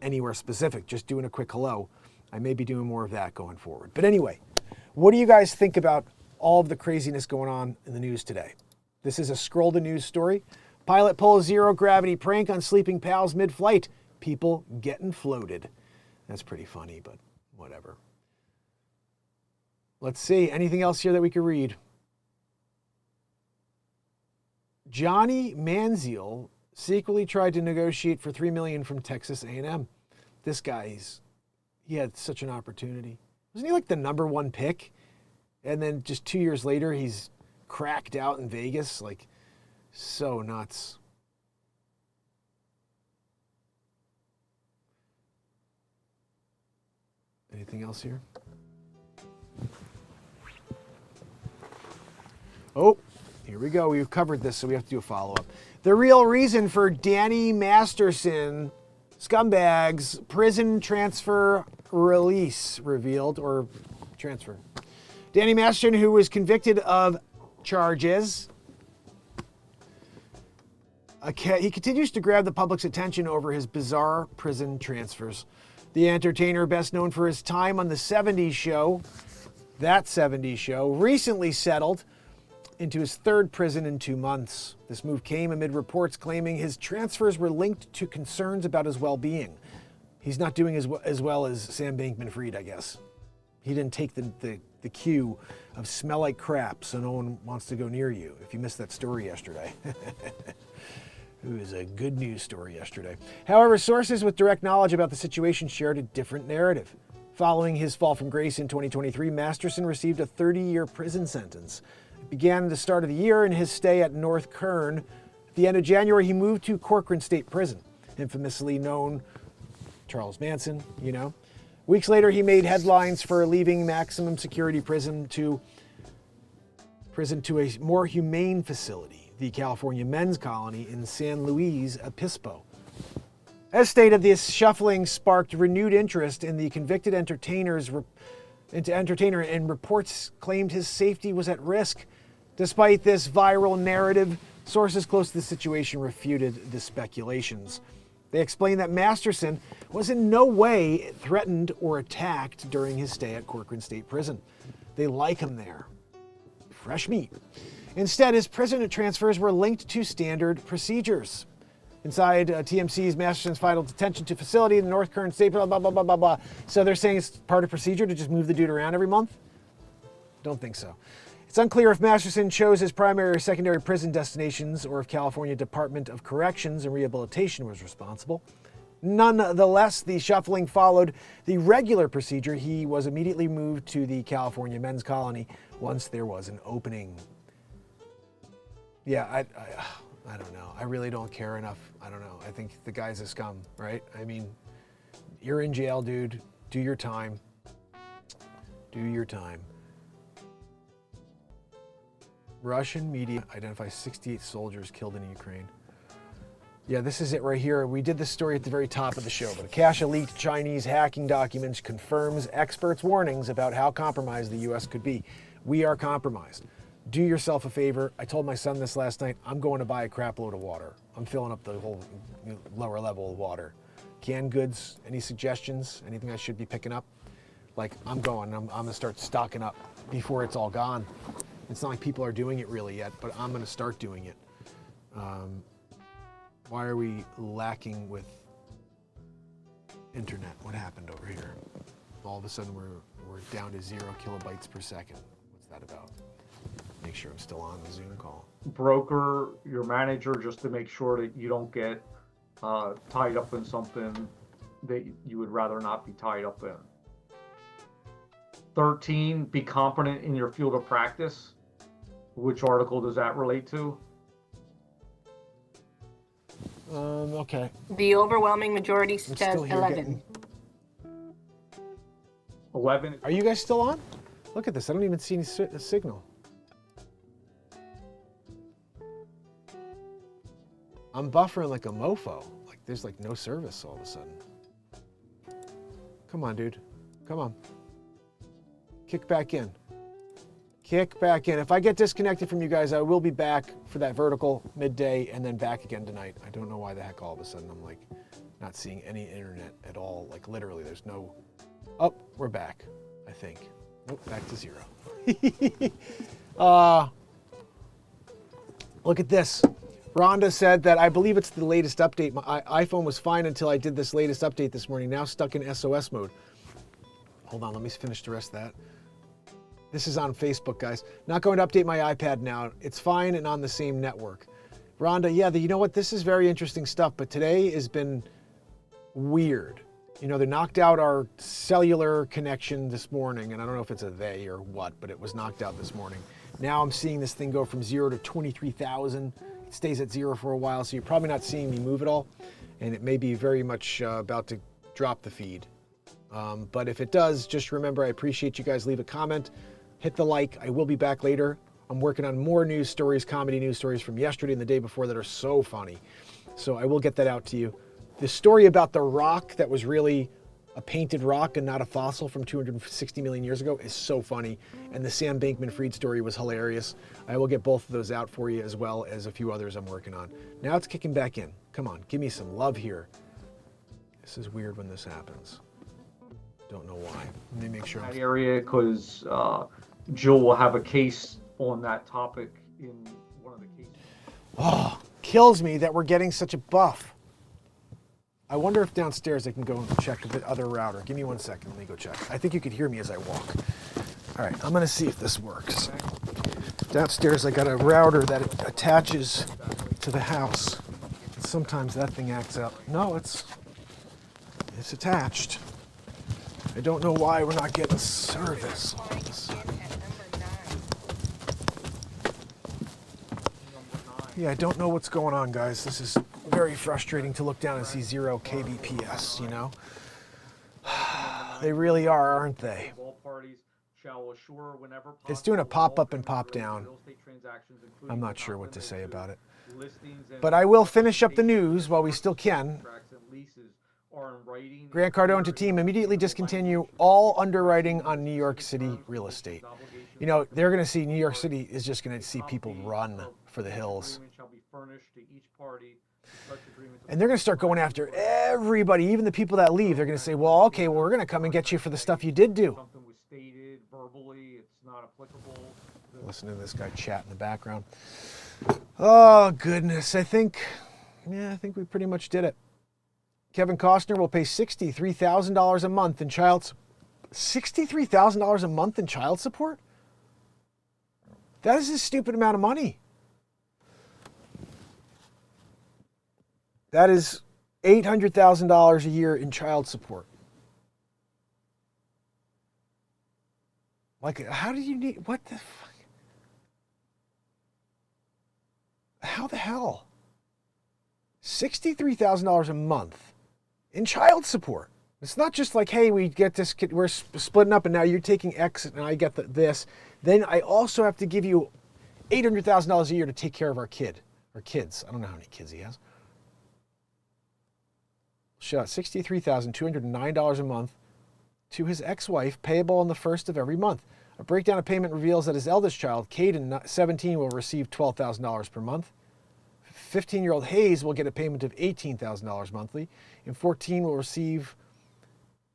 anywhere specific, just doing a quick hello. I may be doing more of that going forward. But anyway, what do you guys think about all of the craziness going on in the news today? This is a Scroll the News story. Pilot pulls zero gravity prank on sleeping pals mid-flight. People getting floated. That's pretty funny, but whatever. Let's see. Anything else here that we could read? Johnny Manziel secretly tried to negotiate for $3 million from Texas A&M. This guy's, he had such an opportunity. Wasn't he like the #1 pick? And then just 2 years later, he's cracked out in Vegas. Like, so nuts. Anything else here? Oh, here we go. We've covered this, so we have to do a follow-up. The real reason for Danny Masterson scumbags prison transfer release revealed, or transfer. Danny Masterson, who was convicted of charges, he continues to grab the public's attention over his bizarre prison transfers. The entertainer, best known for his time on the 70s show, That 70s Show, recently settled into his 3rd prison in 2 months. This move came amid reports claiming his transfers were linked to concerns about his well-being. He's not doing as well as Sam Bankman-Fried, I guess. He didn't take the cue of smell like crap, so no one wants to go near you. If you missed that story yesterday. It was a good news story yesterday. However, sources with direct knowledge about the situation shared a different narrative. Following his fall from grace in 2023, Masterson received a 30-year prison sentence. It began at the start of the year in his stay at North Kern. At the end of January, he moved to Corcoran State Prison, infamously known Charles Manson, you know. Weeks later, he made headlines for leaving maximum security prison to a more humane facility, the California Men's Colony in San Luis Obispo. As stated, this shuffling sparked renewed interest in the convicted entertainer, and reports claimed his safety was at risk. Despite this viral narrative, sources close to the situation refuted the speculations. They explained that Masterson was in no way threatened or attacked during his stay at Corcoran State Prison. They like him there. Fresh meat. Instead, his prison transfers were linked to standard procedures. Inside TMC's, Masterson's final detention to facility in the North Kern State, blah, blah, blah, blah, blah, blah. So they're saying it's part of procedure to just move the dude around every month? Don't think so. It's unclear if Masterson chose his primary or secondary prison destinations or if California Department of Corrections and Rehabilitation was responsible. Nonetheless, the shuffling followed the regular procedure. He was immediately moved to the California Men's Colony once there was an opening. Yeah, I don't know. I really don't care enough. I don't know. I think the guy's a scum, right? I mean, you're in jail, dude. Do your time. Do your time. Russian media identifies 68 soldiers killed in Ukraine. Yeah, this is it right here. We did this story at the very top of the show, but a cache of leaked Chinese hacking documents confirms experts' warnings about how compromised the U.S. could be. We are compromised. Do yourself a favor. I told my son this last night. I'm going to buy a crap load of water. I'm filling up the whole lower level of water. Canned goods, any suggestions? Anything I should be picking up? Like, I'm going to start stocking up before it's all gone. It's not like people are doing it really yet, but I'm going to start doing it. Why are we lacking with internet? What happened over here? All of a sudden we're down to 0 kilobytes per second. What's that about? Make sure I'm still on the Zoom call. Broker your manager just to make sure that you don't get tied up in something that you would rather not be tied up in. 13, be competent in your field of practice. Which article does that relate to? Okay. The overwhelming majority I'm says still here 11. 11. Are you guys still on? Look at this. I don't even see any signal. I'm buffering like a mofo. Like there's like no service all of a sudden. Come on, dude. Come on. Kick back in. Kick back in. If I get disconnected from you guys, I will be back for that vertical midday and then back again tonight. I don't know why the heck all of a sudden I'm like not seeing any internet at all. Like literally there's no, oh, we're back, I think. Nope, back to 0. Look at this. Rhonda said that I believe it's the latest update. My iPhone was fine until I did this latest update this morning. Now stuck in SOS mode. Hold on, let me finish the rest of that. This is on Facebook, guys. Not going to update my iPad now. It's fine and on the same network. Rhonda, yeah, you know what? This is very interesting stuff, but today has been weird. You know, they knocked out our cellular connection this morning, and I don't know if it's a they or what, but it was knocked out this morning. Now I'm seeing this thing go from 0 to 23,000. It stays at 0 for a while, so you're probably not seeing me move at all, and it may be very much about to drop the feed. But if it does, just remember I appreciate you guys. Leave a comment. Hit the like. I will be back later. I'm working on more news stories, comedy news stories from yesterday and the day before that are so funny. So I will get that out to you. The story about the rock that was really a painted rock and not a fossil from 260 million years ago is so funny. And the Sam Bankman-Fried story was hilarious. I will get both of those out for you as well as a few others I'm working on. Now it's kicking back in. Come on, give me some love here. This is weird when this happens. Don't know why. Let me make sure. That area, because Jill will have a case on that topic in one of the cases. Oh, kills me that we're getting such a buff. I wonder if downstairs I can go and check the other router. Give me 1 second. Let me go check. I think you could hear me as I walk. All right, I'm going to see if this works. Downstairs, I got a router that attaches to the house. Sometimes that thing acts up. No, it's attached. I don't know why we're not getting service all of a sudden. Yeah, I don't know what's going on, guys. This is very frustrating to look down and see 0 kbps, you know? They really are, aren't they? It's doing a pop-up and pop-down. I'm not sure what to say about it. But I will finish up the news while we still can. Grant Cardone to team, immediately discontinue all underwriting on New York City real estate. You know, they're going to see New York City is just going to see people run for the hills. And they're going to start going after everybody, even the people that leave. They're going to say, well, okay, well, we're going to come and get you for the stuff you did do. Listen to this guy chat in the background. Oh, goodness. I think we pretty much did it. Kevin Costner will pay $63,000 a month in $63,000 a month in child support? That is a stupid amount of money. That is $800,000 a year in child support. Like, how do you need, what the fuck? How the hell? $63,000 a month in child support. It's not just like, hey, we get this, we're splitting up and now you're taking X and I get this. Then I also have to give you $800,000 a year to take care of our kid, or kids. I don't know how many kids he has. Shut $63,209 a month to his ex-wife, payable on the first of every month. A breakdown of payment reveals that his eldest child, Caden, 17, will receive $12,000 per month. 15-year-old Hayes will get a payment of $18,000 monthly, and 14 will receive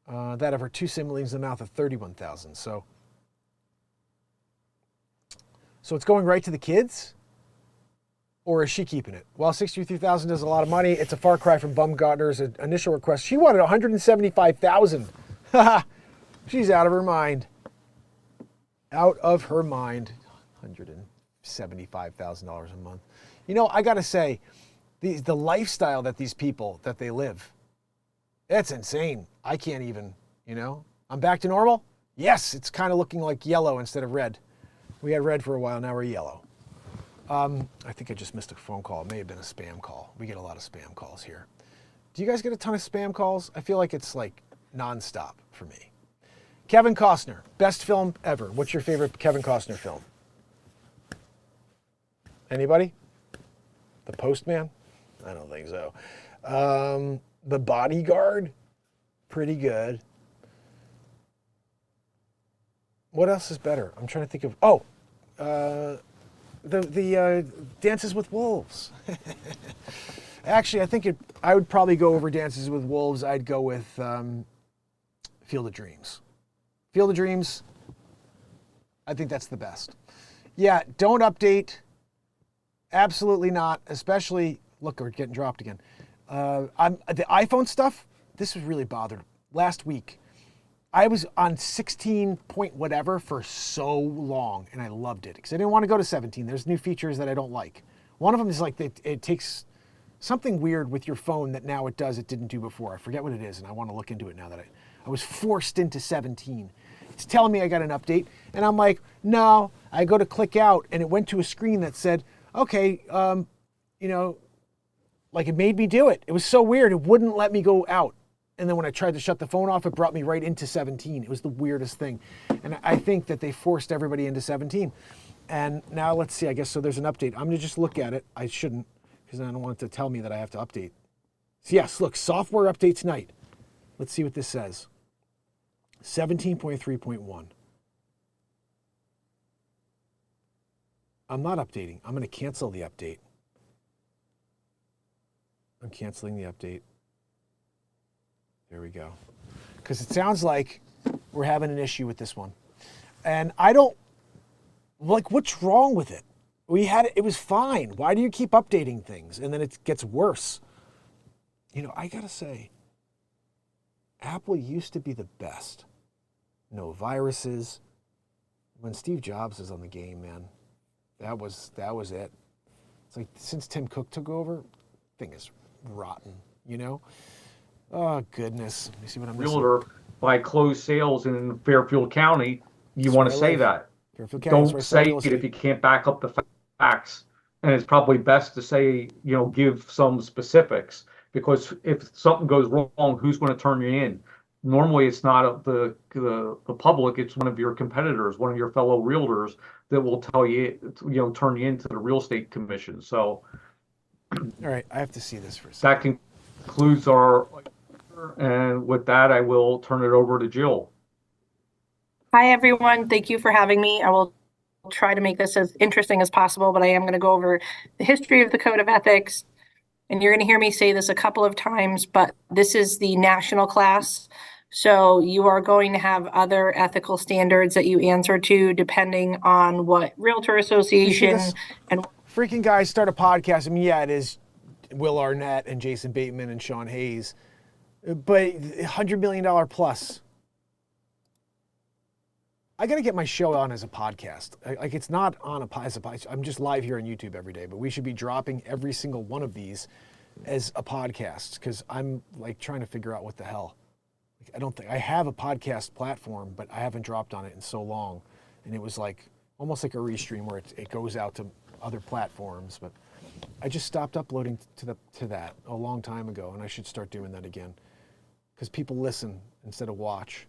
that of her two siblings in the amount of $31,000. So it's going right to the kids, or is she keeping it? While $63,000 is a lot of money, it's a far cry from Bumgarner's initial request. She wanted $175,000. She's out of her mind. Out of her mind. $175,000 a month. You know, I gotta say, the lifestyle that these people, that they live, it's insane. I can't even, you know. I'm back to normal? Yes, it's kind of looking like yellow instead of red. We had red for a while, now we're yellow. I think I just missed a phone call. It may have been a spam call. We get a lot of spam calls here. Do you guys get a ton of spam calls? I feel like it's like nonstop for me. Kevin Costner, best film ever. What's your favorite Kevin Costner film? Anybody? The Postman? I don't think so. The Bodyguard? Pretty good. What else is better? I'm trying to think of. Oh, the Dances with Wolves. Actually, I think I would probably go over Dances with Wolves. I'd go with Field of Dreams. Field of Dreams. I think that's the best. Yeah, don't update. Absolutely not. Especially, look, we're getting dropped again. The iPhone stuff. This was really bothered. Last week, I was on 16 point whatever for so long, and I loved it because I didn't want to go to 17. There's new features that I don't like. One of them is like it takes something weird with your phone that now it does it didn't do before. I forget what it is, and I want to look into it now that I was forced into 17. It's telling me I got an update, and I'm like, no. I go to click out, and it went to a screen that said, okay, like it made me do it. It was so weird. It wouldn't let me go out. And then when I tried to shut the phone off, it brought me right into 17. It was the weirdest thing. And I think that they forced everybody into 17. And now let's see, I guess, so there's an update. I'm gonna just look at it. I shouldn't, because I don't want it to tell me that I have to update. So yes, look, software update tonight. Let's see what this says. 17.3.1. I'm not updating. I'm gonna cancel the update. I'm canceling the update. There we go. Because it sounds like we're having an issue with this one. And I don't, like, what's wrong with it? It was fine. Why do you keep updating things? And then it gets worse. You know, I gotta say, Apple used to be the best. No viruses. When Steve Jobs is on the game, man, that was it. It's like, since Tim Cook took over, thing is rotten, you know? Oh, goodness. Let me see what I'm missing. Realtor by closed sales in Fairfield County, you want to say that. Fairfield County, that's where I Don't sell say real it estate. if you can't back up the facts. And it's probably best to say, give some specifics, because if something goes wrong, who's going to turn you in? Normally, it's not the public. It's one of your competitors, one of your fellow realtors that will tell you, turn you into the real estate commission. So, All right, I have to see this for a that second. concludes our. And with that, I will turn it over to Jill. Hi, everyone. Thank you for having me. I will try to make this as interesting as possible, but I am going to go over the history of the Code of Ethics. And you're going to hear me say this a couple of times, but this is the national class. So you are going to have other ethical standards that you answer to depending on what Realtor Association and freaking guys start a podcast. I mean, yeah, it is Will Arnett and Jason Bateman and Sean Hayes, but $100 million plus. I got to get my show on as a podcast. Like, it's not on as a podcast. I'm just live here on YouTube every day, but we should be dropping every single one of these as a podcast, because I'm like trying to figure out what the hell. I don't think I have a podcast platform, but I haven't dropped on it in so long. And it was like almost like a restream where it goes out to other platforms, but I just stopped uploading to that a long time ago, and I should start doing that again, because people listen instead of watch.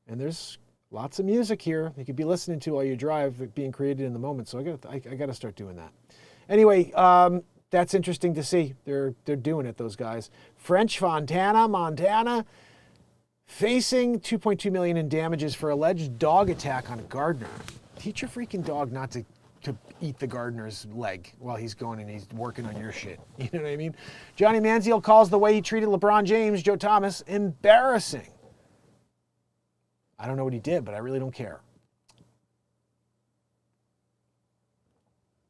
And there's lots of music here you could be listening to while you drive, being created in the moment. So I got to start doing that. Anyway, that's interesting to see. They're doing it, those guys. French Montana, facing $2.2 million in damages for alleged dog attack on a gardener. Teach your freaking dog not to eat the gardener's leg while he's going and he's working on your shit. You know what I mean? Johnny Manziel calls the way he treated LeBron James, Joe Thomas, embarrassing. I don't know what he did, but I really don't care.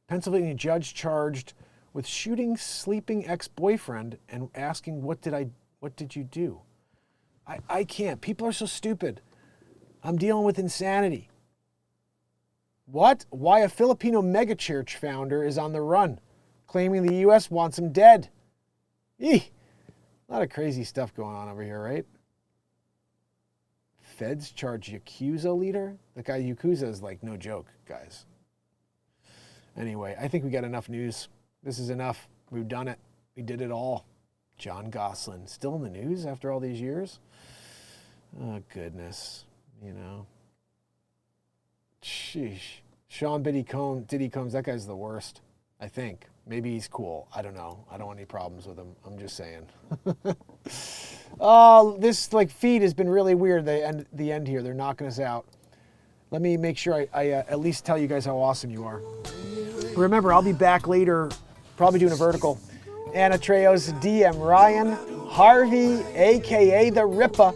Pennsylvania judge charged with shooting sleeping ex-boyfriend and asking, what did you do? I can't. People are so stupid. I'm dealing with insanity. What? Why a Filipino megachurch founder is on the run, claiming the U.S. wants him dead. Eeh. A lot of crazy stuff going on over here, right? Feds charge Yakuza leader? The guy Yakuza is like no joke, guys. Anyway, I think we got enough news. This is enough. We've done it. We did it all. John Gosselin, still in the news after all these years? Oh, goodness. You know. Sheesh. Sean Diddy Combs, that guy's the worst, I think. Maybe he's cool. I don't know. I don't want any problems with him. I'm just saying. Oh, this feed has been really weird. The end here. They're knocking us out. let me make sure I at least tell you guys how awesome you are. Remember, I'll be back later, probably doing a vertical. Anna Treos, DM Ryan, Harvey, AKA The Rippa.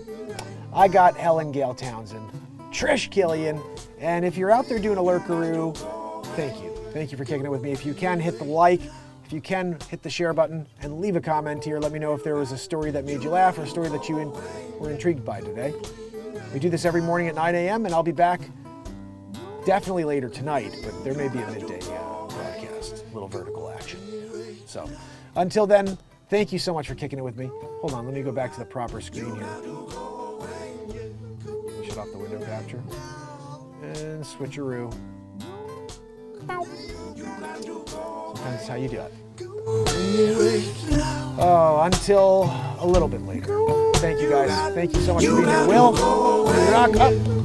I got Helen Gale Townsend, Trish Killian, and if you're out there doing a lurkaroo, thank you. Thank you for kicking it with me. If you can, hit the like. If you can, hit the share button and leave a comment here. Let me know if there was a story that made you laugh or a story that you were intrigued by today. We do this every morning at 9 a.m. and I'll be back definitely later tonight, but there may be a midday broadcast, a little vertical action. So until then, thank you so much for kicking it with me. Hold on, let me go back to the proper screen here. Shut off the window capture. And switcheroo. Sometimes it's how you do it. Oh, until a little bit later. Thank you guys. Thank you so much for being here. Will, rock up.